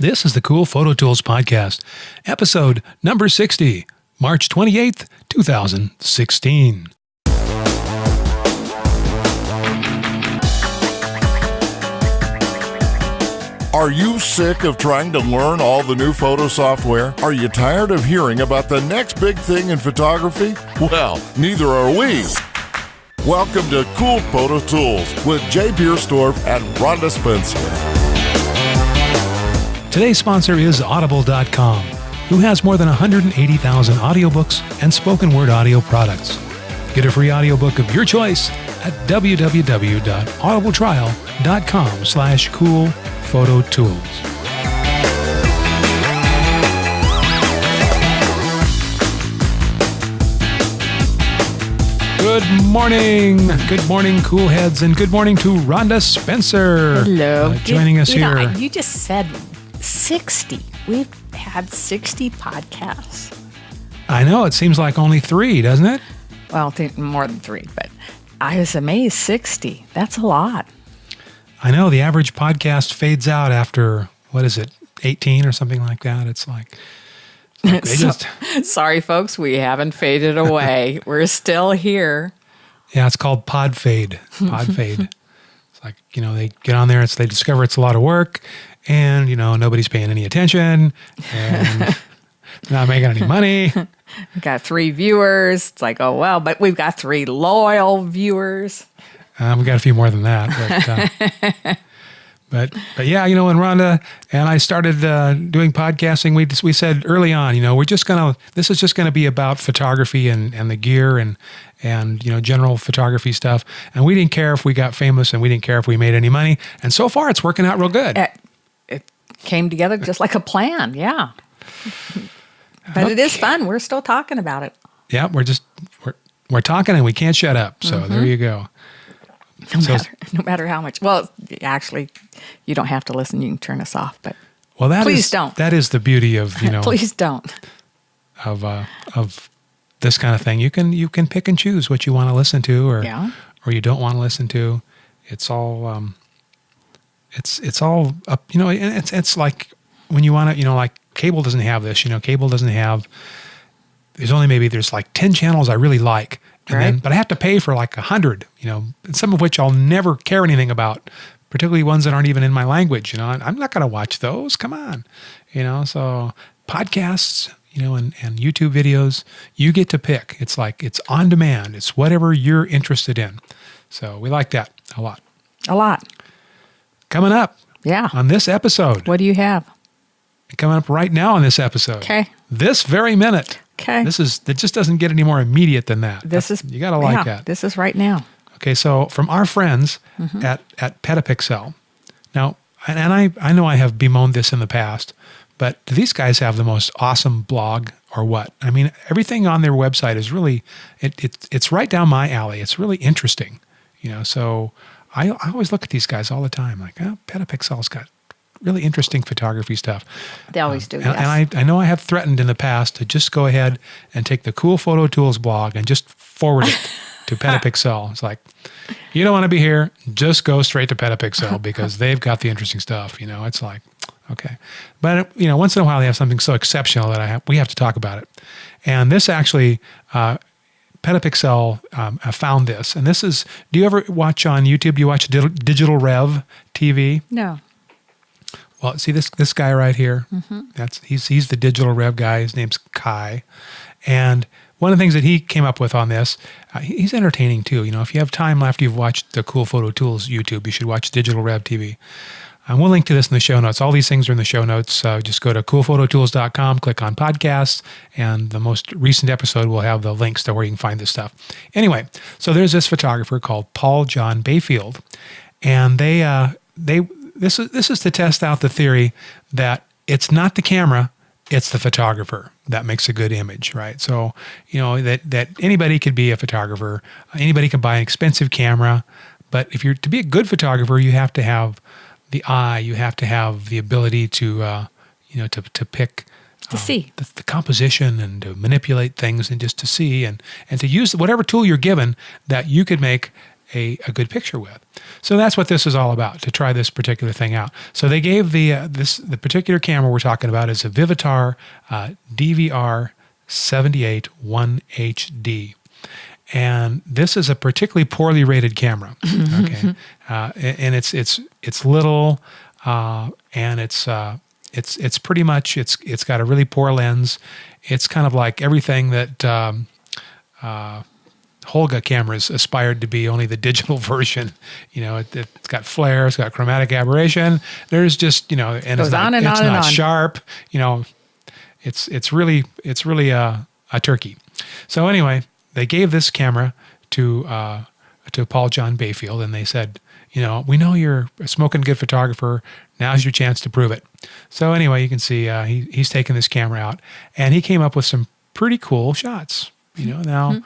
This is the Cool Photo Tools Podcast, episode number 60, March 28th, 2016. Are you sick of trying to learn all the new photo software? Are you tired of hearing about the next big thing in photography? Well, neither are we. Welcome to Cool Photo Tools with Jay Bierstorff and Rhonda Spencer. Today's sponsor is Audible.com, who has more than 180,000 audiobooks and spoken word audio products. Get a free audiobook of your choice at www.audibletrial.com/coolphototools. Good morning, cool heads, and good morning to Rhonda Spencer. Hello. Joining us here. You just said 60. We've had 60 podcasts. I know, it seems like only 3, doesn't it? Well, I think more than 3, but I was amazed. 60. That's a lot. I know, the average podcast fades out after, 18 or something like that. It's like Sorry, folks, we haven't faded away. We're still here. Yeah, it's called Podfade. Podfade. It's like, they get on there, they discover it's a lot of work, and, nobody's paying any attention, and not making any money. We got 3 viewers. It's like, oh, well, but we've got 3 loyal viewers. We got a few more than that. But yeah, when Rhonda and I started doing podcasting, we said early on, this is just gonna be about photography and the gear and general photography stuff. And we didn't care if we got famous, and we didn't care if we made any money. And so far, it's working out real good. It came together just like a plan, yeah. But It is fun. We're still talking about it. Yeah, we're talking, and we can't shut up. So there you go. No matter how much. Well, actually, you don't have to listen. You can turn us off. But please don't. That is the beauty of please don't of this kind of thing. You can pick and choose what you want to listen to, or you don't want to listen to. It's all it's all up. It's like when you want to. Like cable doesn't have this. Cable doesn't have. There's like 10 channels I really like. But I have to pay for like 100, and some of which I'll never care anything about, particularly ones that aren't even in my language. I'm not going to watch those. Come on, so podcasts, and YouTube videos, you get to pick. It's like, it's on demand. It's whatever you're interested in. So we like that a lot. A lot. Coming up. Yeah. On this episode. What do you have? Coming up right now on this episode. Okay. This very minute. Okay. It just doesn't get any more immediate than that. You got to like that. This is right now. Okay, so from our friends at Petapixel. Now, and I know I have bemoaned this in the past, but do these guys have the most awesome blog or what? I mean, everything on their website is really, it's right down my alley. It's really interesting, so I always look at these guys all the time like, Petapixel's got really interesting photography stuff. They always do, yes. And I know I have threatened in the past to just go ahead and take the Cool Photo Tools blog and just forward it to Petapixel. It's like, you don't want to be here, just go straight to Petapixel because they've got the interesting stuff. It's like, okay. But, once in a while they have something so exceptional that we have to talk about it. And this actually, Petapixel found this. And this is, do you ever watch on YouTube, do you watch Digital Rev TV? No. Well, see this guy right here. He's the Digital Rev guy. His name's Kai, and one of the things that he came up with on this, he's entertaining too. If you have time after you've watched the Cool Photo Tools YouTube, you should watch Digital Rev TV. We'll link to this in the show notes. All these things are in the show notes. Just go to coolphototools.com, click on podcasts, and the most recent episode will have the links to where you can find this stuff. Anyway, so there's this photographer called Paul John Bayfield, and This is to test out the theory that it's not the camera, it's the photographer that makes a good image, right? So, that anybody could be a photographer. Anybody can buy an expensive camera, but if you're to be a good photographer, you have to have the eye, you have to have the ability to pick to see the composition and to manipulate things and just to see and to use whatever tool you're given that you could make a good picture with. So that's what this is all about, to try this particular thing out. So they gave the particular camera we're talking about is a Vivitar DVR 78 1HD. And this is a particularly poorly rated camera. Okay, and it's little, and it's pretty much it's got a really poor lens. It's kind of like everything that Holga cameras aspired to be, only the digital version. It's got flare, it's got chromatic aberration. There's just and it's not sharp. It's really a turkey. So anyway, they gave this camera to Paul John Bayfield, and they said, we know you're a smoking good photographer. Now's your chance to prove it. So anyway, you can see he's taken this camera out, and he came up with some pretty cool shots. Now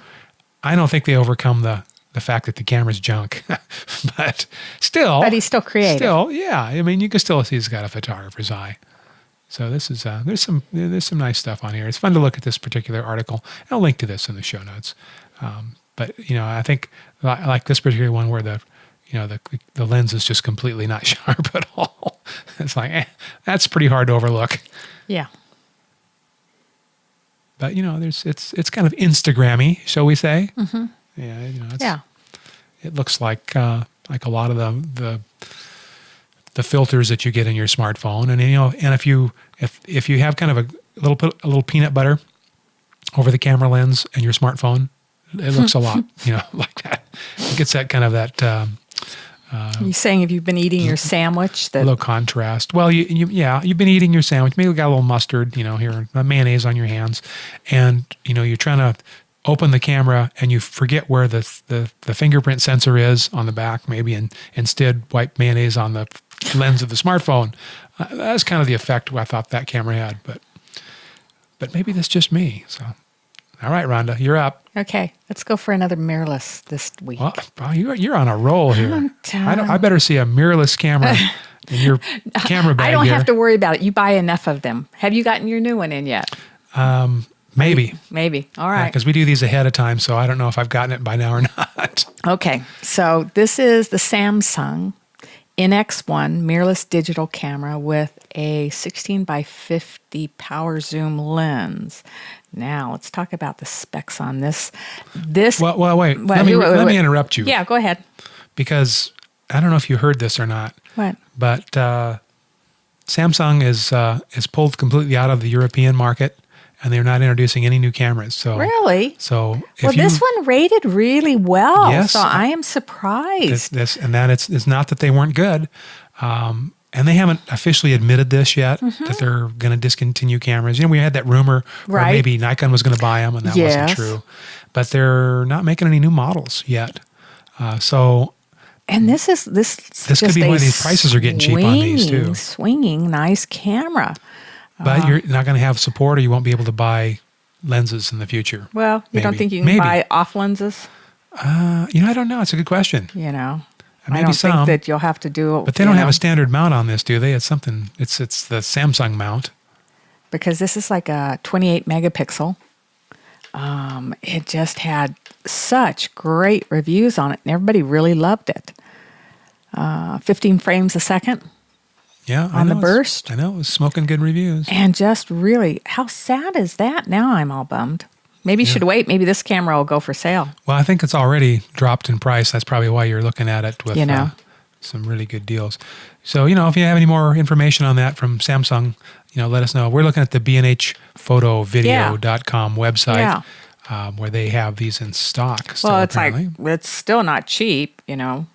I don't think they overcome the fact that the camera's junk, but still. But he's still creative. Still, yeah. I mean, you can still see he's got a photographer's eye. So this is there's some nice stuff on here. It's fun to look at this particular article. I'll link to this in the show notes. But I think I like this particular one where the lens is just completely not sharp at all. It's like that's pretty hard to overlook. Yeah. But it's kind of Instagrammy, shall we say? Mm-hmm. Yeah. It looks like a lot of the filters that you get in your smartphone, and and if you have kind of a little peanut butter over the camera lens and your smartphone, it looks a lot like that. It gets that kind of that. You're saying if you've been eating your sandwich, that low contrast. Well, you've been eating your sandwich. Maybe you got a little mustard, here, mayonnaise on your hands, and you're trying to open the camera and you forget where the fingerprint sensor is on the back, maybe, and instead wipe mayonnaise on the lens of the smartphone. That's kind of the effect I thought that camera had, but maybe that's just me. So, all right, Rhonda, you're up. Okay, let's go for another mirrorless this week. Well, you're on a roll here. I better see a mirrorless camera in your camera bag. I don't here. have to worry about it. You buy enough of them. Have you gotten your new one in yet? Maybe. All right. Because we do these ahead of time, so I don't know if I've gotten it by now or not. Okay, so this is the Samsung NX1 mirrorless digital camera with a 16x50 power zoom lens. Now, let's talk about the specs on this. Well, wait. Let me interrupt you. Yeah, go ahead. Because I don't know if you heard this or not. What? But Samsung is pulled completely out of the European market, and they're not introducing any new cameras. So really? So this one rated really well. Yes, so I am surprised. It's not that they weren't good. And they haven't officially admitted this yet, that they're going to discontinue cameras. We had that rumor where maybe Nikon was going to buy them, and that wasn't true. But they're not making any new models yet. And this could be why these prices are getting cheap on these too. Swinging, nice camera. But you're not going to have support, or you won't be able to buy lenses in the future. Well, you don't think you can buy off lenses? I don't know. It's a good question. I don't think that you'll have to do it. But they don't have a standard mount on this, do they? It's something. It's the Samsung mount. Because this is like a 28 megapixel. It just had such great reviews on it, and everybody really loved it. 15 frames a second. Yeah, on the burst. I know it was smoking good reviews. And just really, how sad is that? Now I'm all bummed. Maybe you should wait. Maybe this camera will go for sale. Well, I think it's already dropped in price. That's probably why you're looking at it with some really good deals. So, if you have any more information on that from Samsung, let us know. We're looking at the bnhphotovideo.com website where they have these in stock. Well, it's still not cheap, No,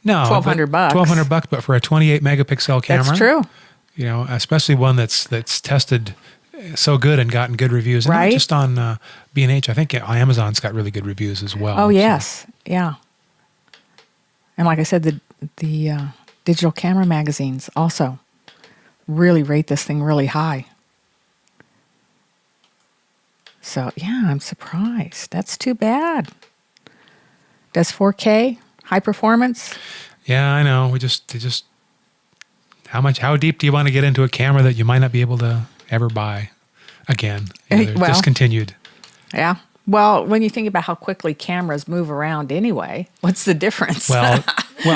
$1,200. $1,200, but for a 28 megapixel camera. That's true. Especially one that's tested so good and gotten good reviews. And not just on B&H. I think Amazon's got really good reviews as well. Oh, yes. Yeah. And like I said, the digital camera magazines also really rate this thing really high. So, I'm surprised. That's too bad. Does 4K, high performance? Yeah, I know. How deep do you want to get into a camera that you might not be able to ever buy again? They're discontinued. Yeah. Well, when you think about how quickly cameras move around anyway, what's the difference? Well,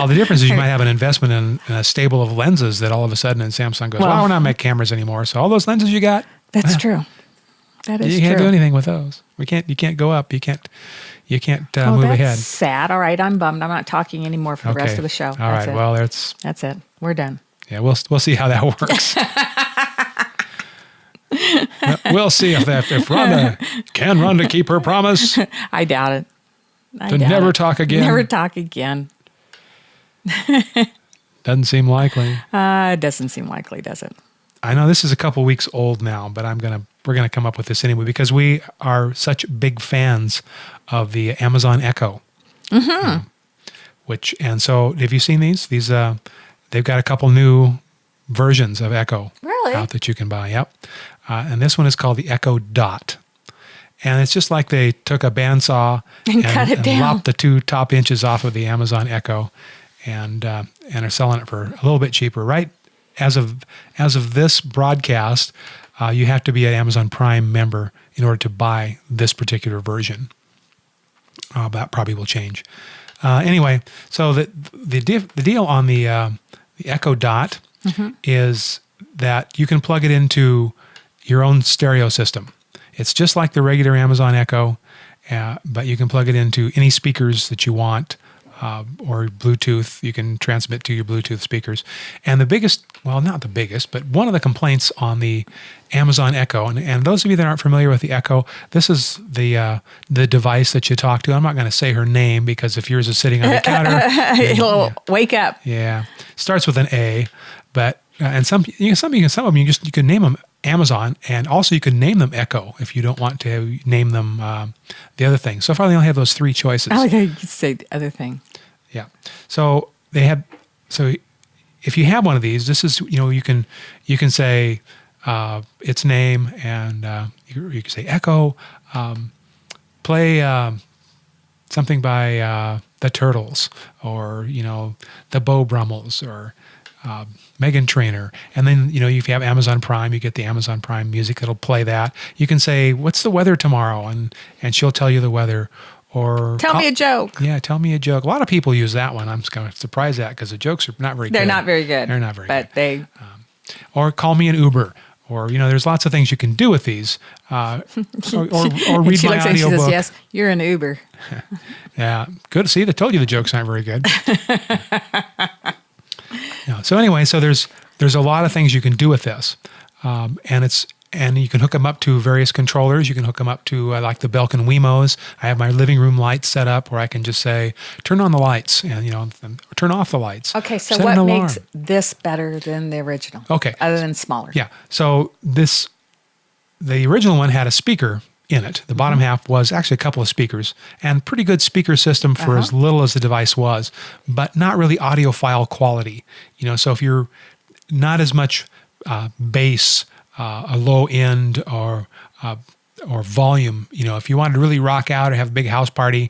the difference is you might have an investment in a stable of lenses that all of a sudden and Samsung goes, well, we're not making cameras anymore. So all those lenses you got, that's true. That is true. You can't do anything with those. You can't go up. You can't move ahead. That's sad. All right, I'm bummed. I'm not talking anymore for the rest of the show. All right. Well, that's it. We're done. Yeah, we'll see how that works. We'll see if Rhonda can Rhonda keep her promise. I doubt it. Never talk again. Never talk again. Doesn't seem likely. It doesn't seem likely, does it? I know this is a couple weeks old now, but we're gonna come up with this anyway because we are such big fans of the Amazon Echo. Mm-hmm. And so have you seen these? These they've got a couple new versions of Echo out that you can buy. Yep. And this one is called the Echo Dot. And it's just like they took a bandsaw and cut it down, lopped the 2 top inches off of the Amazon Echo, and are selling it for a little bit cheaper. Right as of this broadcast, you have to be an Amazon Prime member in order to buy this particular version. That probably will change. Anyway, so the deal on the Echo Dot is that you can plug it into your own stereo system. It's just like the regular Amazon Echo, but you can plug it into any speakers that you want, or Bluetooth. You can transmit to your Bluetooth speakers. And the biggest, well, not the biggest, but one of the complaints on the Amazon Echo, and those of you that aren't familiar with the Echo, this is the device that you talk to. I'm not going to say her name because if yours is sitting on the counter, it'll wake up. Yeah, starts with an A, but and some of them you can name them Amazon, and also you can name them Echo if you don't want to name them the other thing. So far, they only have those 3 choices. I like how you can say the other thing. Yeah. So if you have one of these, this is you can say its name, and you can say Echo, play something by the Turtles, or the Beau Brummels, or Meghan Trainor. And then, if you have Amazon Prime, you get the Amazon Prime music that'll play that. You can say, what's the weather tomorrow? And she'll tell you the weather. Or tell me a joke. Yeah, tell me a joke. A lot of people use that one. I'm just kind of surprised at because the jokes are not very good. They're not very good. They're not very good. But they... or call me an Uber. Or, there's lots of things you can do with these. Or read my audiobook. She says, yes, you're an Uber. Yeah, good. See, they told you the jokes aren't very good. So anyway, there's a lot of things you can do with this, and you can hook them up to various controllers. You can hook them up to like the Belkin Wemos. I have my living room lights set up where I can just say, turn on the lights, and turn off the lights. Okay, so what makes this better than the original? Okay, other than smaller. Yeah, so the original one had a speaker in it. The bottom half was actually a couple of speakers, and pretty good speaker system for as little as the device was, but not really audiophile quality. So if you're not as much bass, a low end, or volume, if you wanted to really rock out or have a big house party,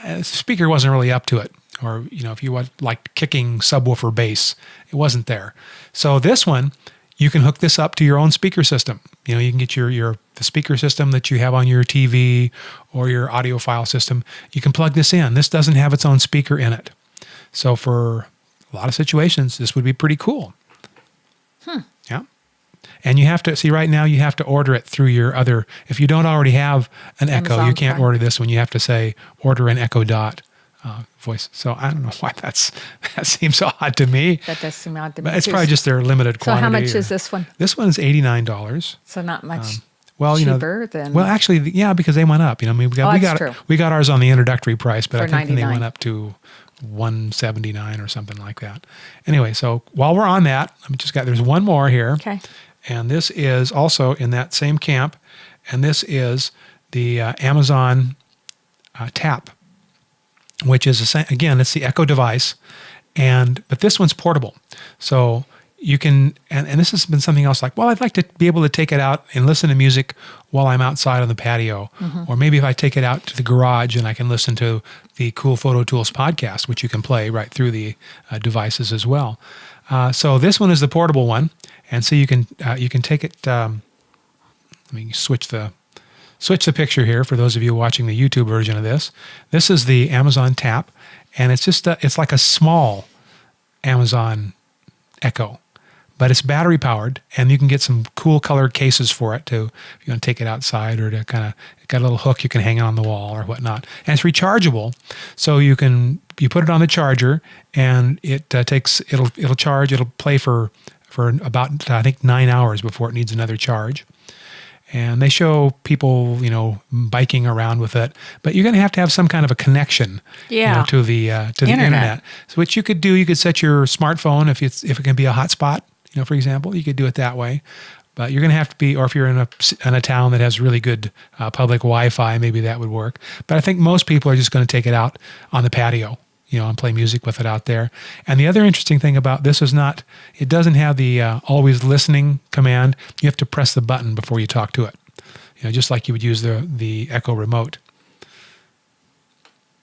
the speaker wasn't really up to it. Or if you like kicking subwoofer bass, it wasn't there. So this one, you can hook this up to your own speaker system. You can get the speaker system that you have on your TV or your audiophile system. You can plug this in. This doesn't have its own speaker in it. So for a lot of situations, this would be pretty cool. Yeah. And you have to, see right now, you have to order it through your other, if you don't already have an Echo, you can't order this one. You have to say, order an Echo Dot voice. So I don't know why that seems odd to me. That does seem odd to me. But it's probably just their limited quantity. So how much is this one? This one is $89. So not much cheaper than... Well, actually, yeah, because they went up. We got ours on the introductory price, but for I think they went up to $179 or something like that. Anyway, so while we're on that, there's one more here. Okay. And this is also in that same camp, and this is the Amazon Tap, which is again, it's the Echo device, but this one's portable. So you can, and this has been something else like, well, I'd like to be able to take it out and listen to music while I'm outside on the patio. Or maybe if I take it out to the garage and I can listen to the Cool Photo Tools podcast, which you can play right through the devices as well. So this one is the portable one. And so you can take it, let me switch the switch the picture here for those of you watching the YouTube version of this. This is the Amazon Tap, and it's just it's like a small Amazon Echo, but it's battery powered, and you can get some cool colored cases for it too. If you want to take it outside, or to kind of, it got a little hook you can hang it on the wall or whatnot. And it's rechargeable, so you put it on the charger, and it'll charge. It'll play for about, I think, 9 hours before it needs another charge. And they show people, biking around with it, but you're going to have some kind of a connection, to the internet. So what you could do, you could set your smartphone if it can be a hotspot, for example, you could do it that way. But you're going to have to be, or if you're in a town that has really good public Wi-Fi, maybe that would work. But I think most people are just going to take it out on the patio, and play music with it out there. And the other interesting thing about this is it doesn't have the always listening command. You have to press the button before you talk to it, just like you would use the Echo remote.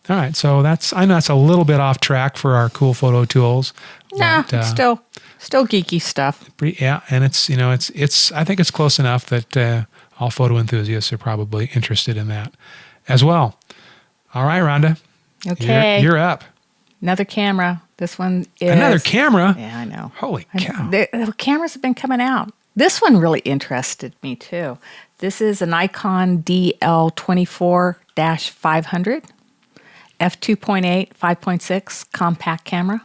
All right, so I know that's a little bit off track for our cool photo tools. Nah, but, still geeky stuff. And it's I think it's close enough that all photo enthusiasts are probably interested in that as well. All right, Rhonda. Okay. You're up. Another camera. This one is... Another camera? Yeah, I know. Holy cow. The cameras have been coming out. This one really interested me, too. This is a Nikon DL24-500, f2.8, 5.6 compact camera.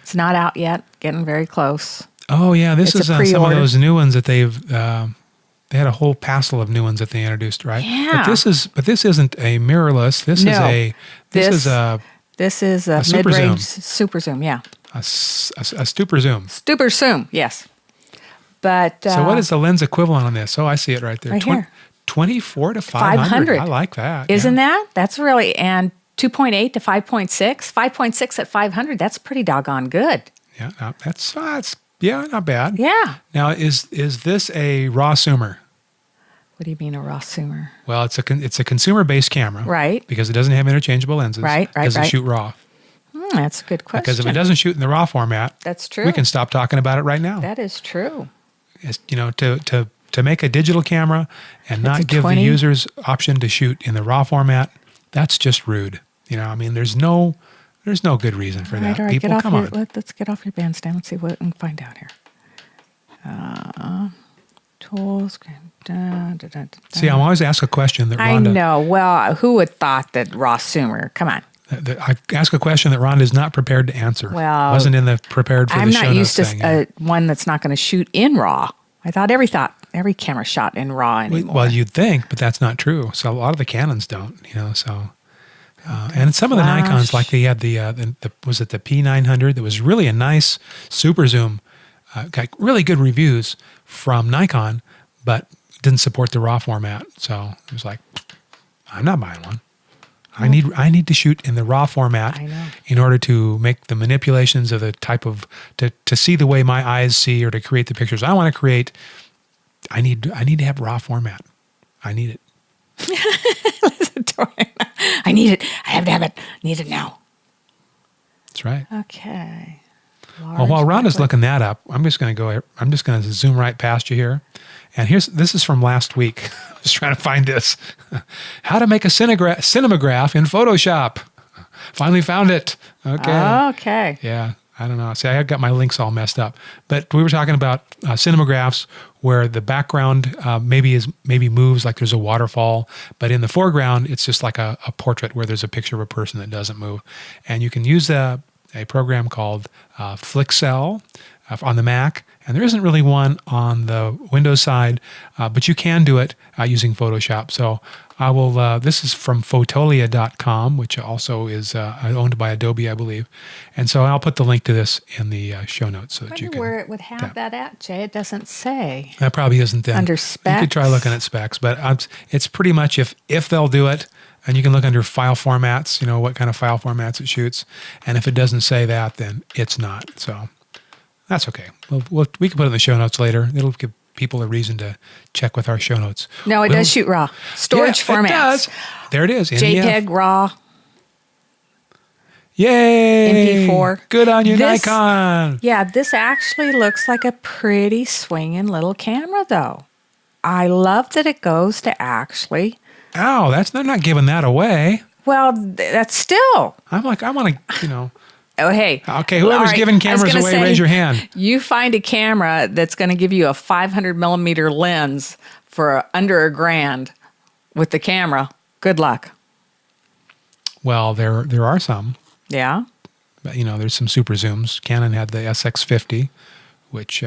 It's not out yet. Getting very close. Oh, yeah. This is some of those new ones that they've... They had a whole passel of new ones that they introduced, right? Yeah. But this isn't a mirrorless. This is a mid-range super zoom. Yeah. A super zoom. Super zoom. Yes. But so what is the lens equivalent on this? Oh, I see it right there. Right here. 24 to 500. I like that. Isn't that? That's really, and 2.8 to 5.6. 5.6 at 500. That's pretty doggone good. Yeah. That's not bad. Yeah. Now, is this a raw zoomer? What do you mean a raw zoomer? Well, it's a consumer-based camera, right? Because it doesn't have interchangeable lenses, right? Does it shoot raw? That's a good question. Because if it doesn't shoot in the raw format, that's true. We can stop talking about it right now. That is true. It's, to make a digital camera and not give the users option to shoot in the raw format, that's just rude. There's no good reason for that. All right, People, come on. Let's get off your bandstand. Let's see what we can find out here. Tools. See, I'm always asked a question that Rhonda... I know. Well, who would thought that raw zoomer? Come on. I ask a question that Rhonda is not prepared to answer. Well, wasn't in the prepared for the show notes. I'm not used to one that's not going to shoot in raw. I thought every camera shot in raw anymore. Well, you'd think, but that's not true. So a lot of the Canons don't. So. And some of the Nikons, like they had was it the P900? That was really a nice super zoom, got really good reviews from Nikon, but didn't support the raw format. So it was like, I'm not buying one. I need to shoot in the raw format in order to make the manipulations of the type of to see the way my eyes see, or to create the pictures I want to create. I need to have raw format. I need it. Listen to him. I need it. I have to have it. Need it now. That's right. Okay. Well, while Rhonda's looking that up, I'm just going to zoom right past you here. And this is from last week. I was trying to find this. How to make a cinemagraph in Photoshop. Finally found it. Okay. Okay. Yeah. I don't know. See, I got my links all messed up. But we were talking about cinemagraphs where the background maybe moves like there's a waterfall, but in the foreground, it's just like a portrait where there's a picture of a person that doesn't move. And you can use a program called Flixel on the Mac, and there isn't really one on the Windows side, but you can do it using Photoshop. So I will. This is from Fotolia.com, which also is owned by Adobe, I believe. And so I'll put the link to this in the show notes so that you can. Where it would have that at, Jay? It doesn't say. That probably isn't then. Under specs. You could try looking at specs, but it's pretty much if they'll do it. And you can look under file formats, what kind of file formats it shoots. And if it doesn't say that, then it's not. So that's okay. We can put it in the show notes later. It'll give people a reason to check with our show notes. No, it does shoot raw. Storage formats. It does. There it is. JPEG, RAW. Yay! MP4. Good on you, Nikon. Yeah, this actually looks like a pretty swinging little camera, though. I love that it goes to actually. Ow, they're not giving that away. Well, that's still. I'm like, I want to, Oh, hey. Okay, whoever's giving cameras away, raise your hand. You find a camera that's going to give you a 500 millimeter lens for under $1,000 with the camera. Good luck. Well, there are some. Yeah. But, there's some super zooms. Canon had the Sx60, which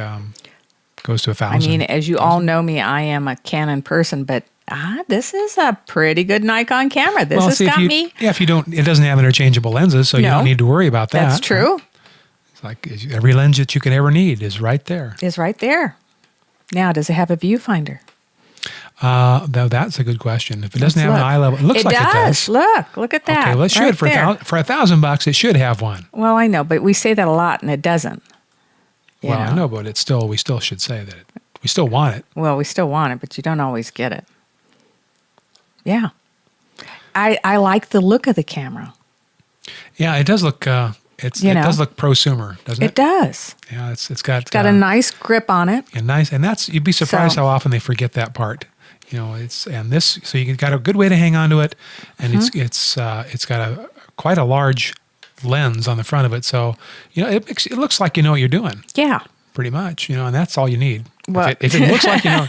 goes to 1,000. I mean, as you all know me, I am a Canon person, but this is a pretty good Nikon camera. This has got me. Yeah, it doesn't have interchangeable lenses, so you don't need to worry about that. That's true. Right? It's like every lens that you could ever need is right there. Now, does it have a viewfinder? Though that's a good question. If it doesn't have an eye level, it looks like it does. Look at that. Okay, well, it should for $1,000. It should have one. Well, I know, but we say that a lot, and it doesn't. I know, but we still should say that we still want it. Well, we still want it, but you don't always get it. Yeah, I like the look of the camera. Yeah, it does look. It does look prosumer, doesn't it? It does. Yeah, it's got a nice grip on it. And nice, and you'd be surprised how often they forget that part. So you got a good way to hang on to it, and it's got quite a large lens on the front of it. So it looks like you know what you're doing. Yeah, pretty much. And that's all you need. Well, if it looks like you know.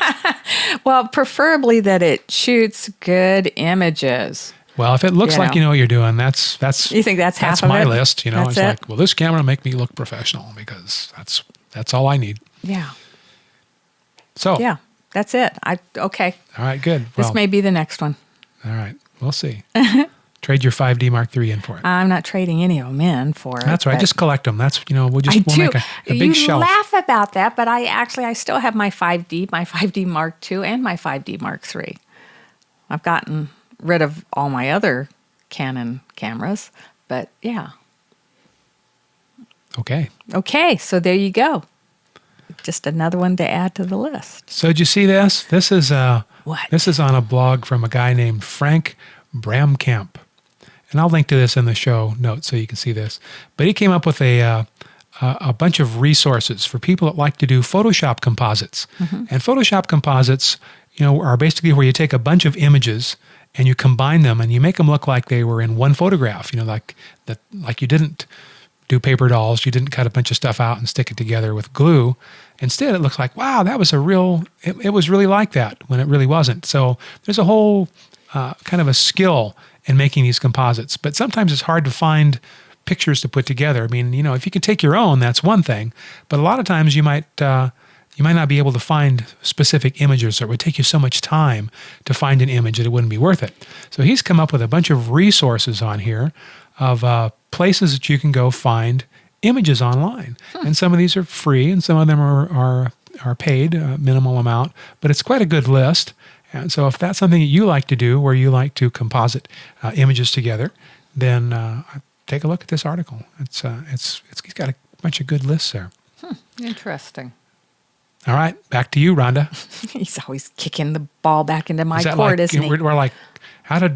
Well, preferably that it shoots good images. Well, if it looks like you know what you're doing, that's you think that's half of my it? list. It's like, well, this camera will make me look professional because that's all I need. Yeah. So yeah, that's it. Okay. All right, good. This may be the next one. All right, we'll see. Trade your 5D Mark III in for it. I'm not trading any of them in for it. That's right. Just collect them. That's we'll make a big shelf. You laugh about that, but I still have my 5D Mark II, and my 5D Mark III. I've gotten rid of all my other Canon cameras, but yeah. Okay, so there you go. Just another one to add to the list. So did you see this? This is what? This is on a blog from a guy named Frank Bramkamp. And I'll link to this in the show notes so you can see this. But he came up with a bunch of resources for people that like to do Photoshop composites. Mm-hmm. And Photoshop composites, are basically where you take a bunch of images and you combine them and you make them look like they were in one photograph. Like you didn't do paper dolls, you didn't cut a bunch of stuff out and stick it together with glue. Instead, it looks like, wow, that was it was really like that when it really wasn't. So there's a whole kind of a skill in making these composites, but sometimes it's hard to find pictures to put together. I mean, if you could take your own, that's one thing, but a lot of times you might not be able to find specific images, or it would take you so much time to find an image that it wouldn't be worth it. So he's come up with a bunch of resources on here of places that you can go find images online. And some of these are free and some of them are paid, a minimal amount, but it's quite a good list. And so if that's something that you like to do, where you like to composite images together, then take a look at this article. It's got a bunch of good lists there. Interesting. All right, back to you, Rhonda. He's always kicking the ball back into my court, isn't he? We're like, how did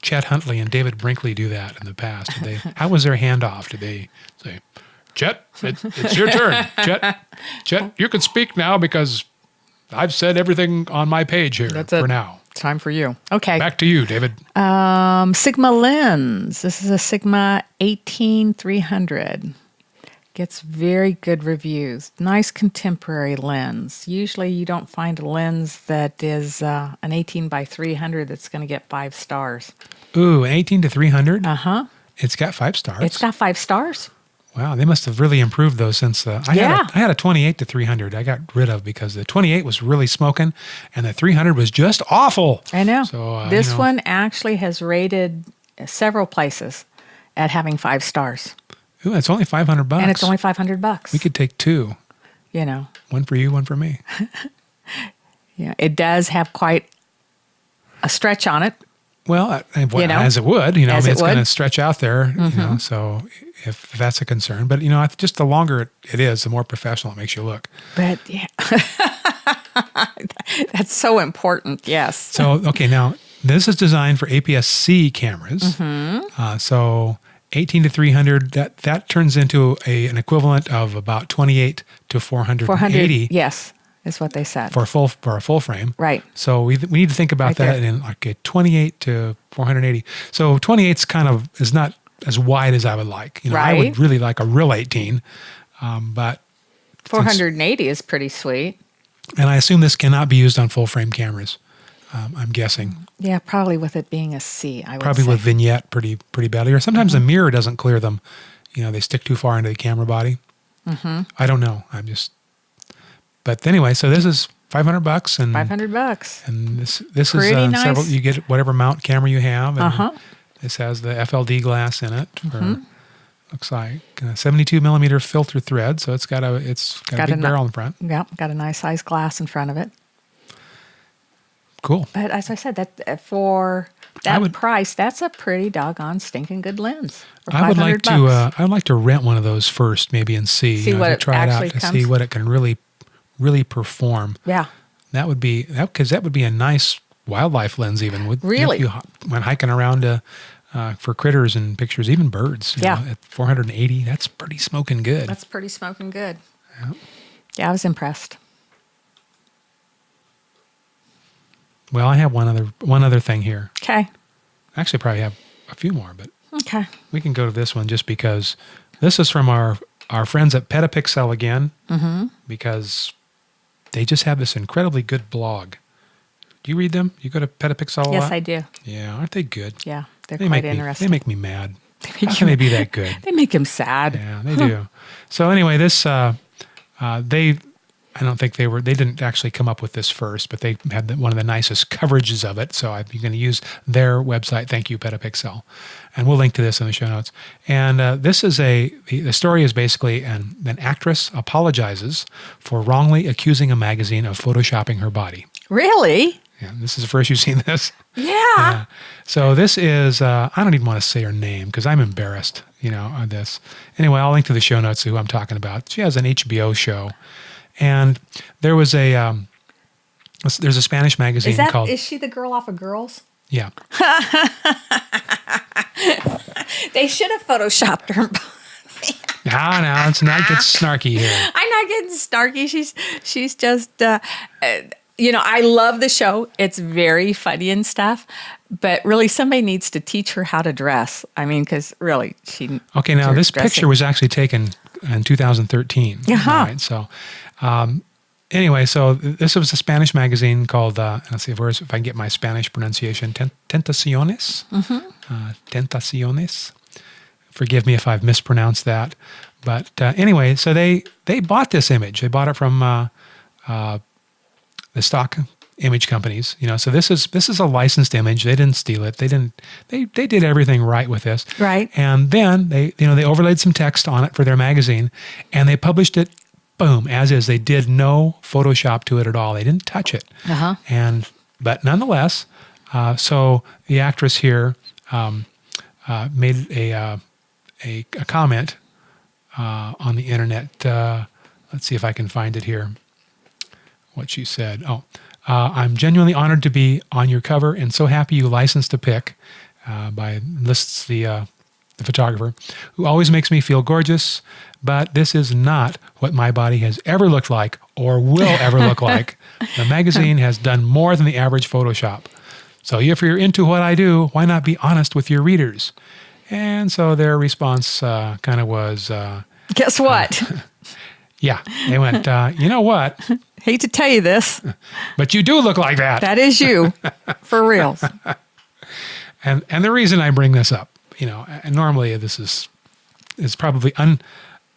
Chet Huntley and David Brinkley do that in the past? How was their handoff? Did they say, Chet, it's your turn. Chet, you can speak now because I've said everything on my page here for now. Time for you. Okay. Back to you, David. Sigma lens. This is a Sigma 18-300. Gets very good reviews. Nice contemporary lens. Usually you don't find a lens that is an 18-300 that's going to get 5 stars. Ooh, an 18-300? Uh-huh. It's got 5 stars. It's got 5 stars. Wow, they must have really improved those since I had a 28-300 I got rid of because the 28 was really smoking and the 300 was just awful. I know. So this one actually has rated several places at having 5 stars. Ooh, it's only $500. And it's only $500. We could take 2. One for you, one for me. Yeah, it does have quite a stretch on it. Well, as it would, it's going to stretch out there, mm-hmm. So if that's a concern. But, just the longer it is, the more professional it makes you look. But, yeah. That's so important, yes. So, okay, now, this is designed for APS-C cameras. Mm-hmm. So 18-300, that turns into an equivalent of about 28 to 480. Yes. is what they said. for a full frame. Right. So we need to think about Right that there. in like a 28 to 480. So 28's is not as wide as I would like. I Right. would really like a real 18, but 480 is pretty sweet. and I assume this cannot be used on full frame cameras. I'm guessing Yeah, probably with it being a C, I would probably say. with vignette pretty badly, or sometimes the mirror doesn't clear them. They stick too far into the camera body. I don't know. But anyway, so this is $500 and $500. And this is Pretty nice. several. You get whatever mount camera you have. And Uh-huh. This has the FLD glass in it. Looks like 72 millimeter filter thread, so it's got a big barrel in front. Yeah, got a nice size glass in front of it. Cool. But as I said, that for that price, that's a pretty doggone stinking good lens. For I would like to. $500. I'd like to rent one of those first, maybe, and see what to it try it out actually to comes. see what it can really perform. Yeah. That would be because that would be a nice wildlife lens, even Really? if you went hiking around for critters and pictures, even birds. Yeah. At 480, that's pretty smoking good. That's pretty smoking good. Yeah, I was impressed. Well, I have one other thing here. Okay. Actually, probably have a few more, but Okay. we can go to this one just because this is from our friends at Petapixel again, because they just have this incredibly good blog. Do you read them? You go to Petapixel a lot? Yes, I do. Yeah, aren't they good? Yeah, they're They quite make interesting. They make me mad. How can they be that good? They make him sad. Yeah, they do. So anyway, this I don't think they didn't actually come up with this first, but they had one of the nicest coverages of it. So I'm going to use their website. Thank you, Petapixel. And we'll link to this in the show notes. And this is the story is basically an actress apologizes for wrongly accusing a magazine of photoshopping her body. Really? Yeah, this is the first you've seen this. Yeah. So this is, I don't even want to say her name because I'm embarrassed, on this. Anyway, I'll link to the show notes to who I'm talking about. She has an HBO show. And there was there's a Spanish magazine called... Is she the girl off of Girls? Yeah. They should have photoshopped her. No, let's not get snarky here. I'm not getting snarky. She's just, I love the show. It's very funny and stuff. But really, somebody needs to teach her how to dress. I mean, because really, she... Okay, now this picture was actually taken in 2013. Uh-huh. Right? So... anyway, so this was a Spanish magazine called, let's see if I can get my Spanish pronunciation, Tentaciones. Tentaciones. Forgive me if I've mispronounced that. But anyway, so they bought this image. They bought it from the stock image companies. So this is a licensed image. They didn't steal it. They did everything right with this. Right. And then they overlaid some text on it for their magazine, and they published it. Boom, as is. They did no Photoshop to it at all. They didn't touch it. Uh-huh. But nonetheless, so the actress here made a comment on the internet. Let's see if I can find it here. What she said. I'm genuinely honored to be on your cover and so happy you licensed a pic. Lists the photographer, who always makes me feel gorgeous, but this is not what my body has ever looked like or will ever look like. The magazine has done more than the average Photoshop. So if you're into what I do, why not be honest with your readers? And so their response kind of was... Guess what? Yeah, they went, you know what? Hate to tell you this. But you do look like that. That is you. For reals. And the reason I bring this up, and normally this is probably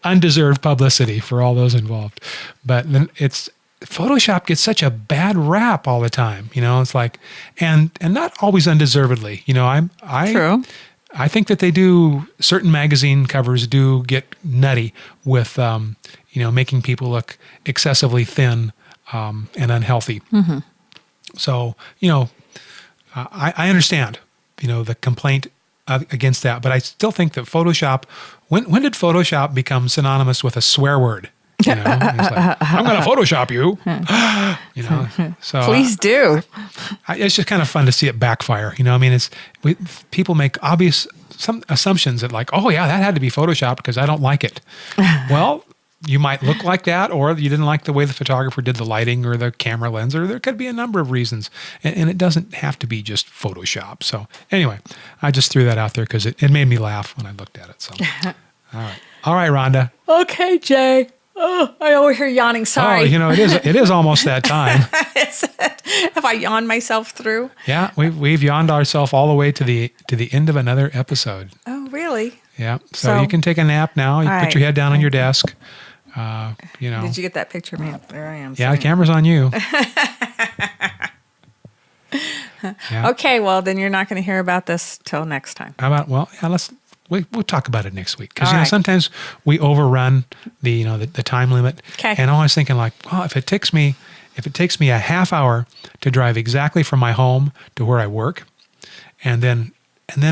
undeserved publicity for all those involved, but then Photoshop gets such a bad rap all the time. It's like, and not always undeservedly. True. I think that certain magazine covers do get nutty with, making people look excessively thin and unhealthy. Mm-hmm. So, I understand, the complaint against that, but I still think that Photoshop, when did Photoshop become synonymous with a swear word? It's like, I'm going to Photoshop you. So Please do. It's just kind of fun to see it backfire. People make some assumptions that like, oh yeah, that had to be Photoshopped because I don't like it. Well, you might look like that, or you didn't like the way the photographer did the lighting or the camera lens, or there could be a number of reasons. And it doesn't have to be just Photoshop. So anyway, I just threw that out there because it made me laugh when I looked at it. So, all right, Rhonda. Okay, Jay. Oh, I over here yawning. Sorry. Oh, it is almost that time. Is it? Have I yawned myself through? Yeah, we've yawned ourselves all the way to the end of another episode. Oh, really? Yeah. So you can take a nap now. You put your head down on your desk. Did you get that picture, man? There I am. Yeah, the camera's on you. Yeah. Okay, well, then you're not going to hear about this till next time. How about, we'll talk about it next week. Because, All right. sometimes we overrun the time limit. Okay. And I was thinking like, well, if it takes me a half hour to drive exactly from my home to where I work, and then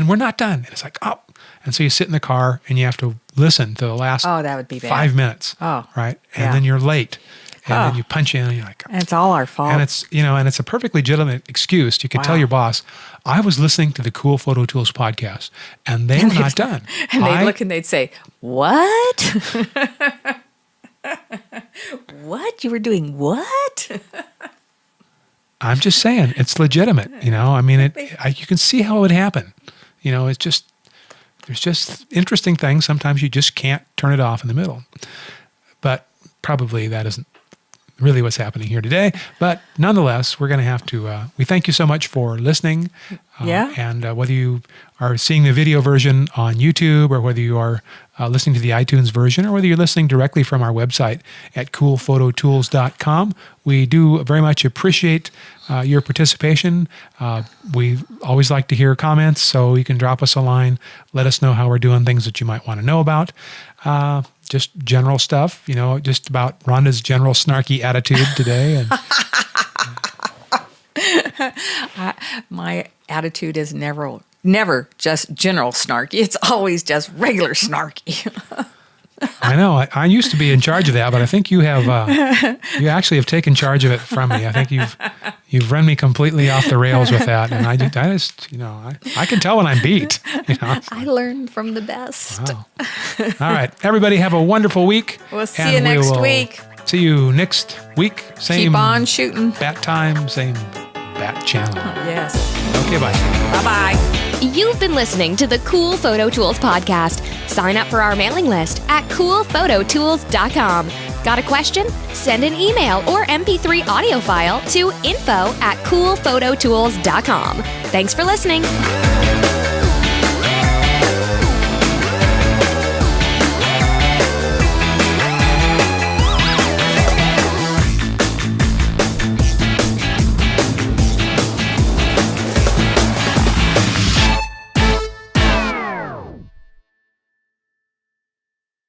we're not done. And it's like, oh. And so you sit in the car and you have to listen to the last that would be bad. 5 minutes. Oh. Right. And Yeah. then you're late. And then you punch in and you're like, And it's all our fault. and it's a perfectly legitimate excuse. You can tell Wow. your boss, I was listening to the Cool Photo Tools podcast and they were not done. And they'd look and they'd say, what? What? You were doing what? I'm just saying, it's legitimate. I mean, you can see how it would happen. It's just, there's just interesting things. Sometimes you just can't turn it off in the middle. But probably that isn't really what's happening here today. But nonetheless, we're going to have to, we thank you so much for listening. Yeah. And whether you are seeing the video version on YouTube, or whether you are listening to the iTunes version, or whether you're listening directly from our website at coolphototools.com, we do very much appreciate your participation. We always like to hear comments, so you can drop us a line. Let us know how we're doing, things that you might want to know about. Just general stuff, just about Rhonda's general snarky attitude today. And My attitude is never just general snarky. It's always just regular snarky. I know. I used to be in charge of that, but I think you you actually have taken charge of it from me. I think you've run me completely off the rails with that, and I just I can tell when I'm beat. I learned from the best. Wow. All right, everybody, have a wonderful week. We'll see you next week. See you next week. Same Keep on shooting. bat time, same bat channel. Yes. Okay, bye. Bye-bye. You've been listening to the Cool Photo Tools podcast. Sign up for our mailing list at coolphototools.com. Got a question? Send an email or MP3 audio file to info@coolphototools.com. Thanks for listening.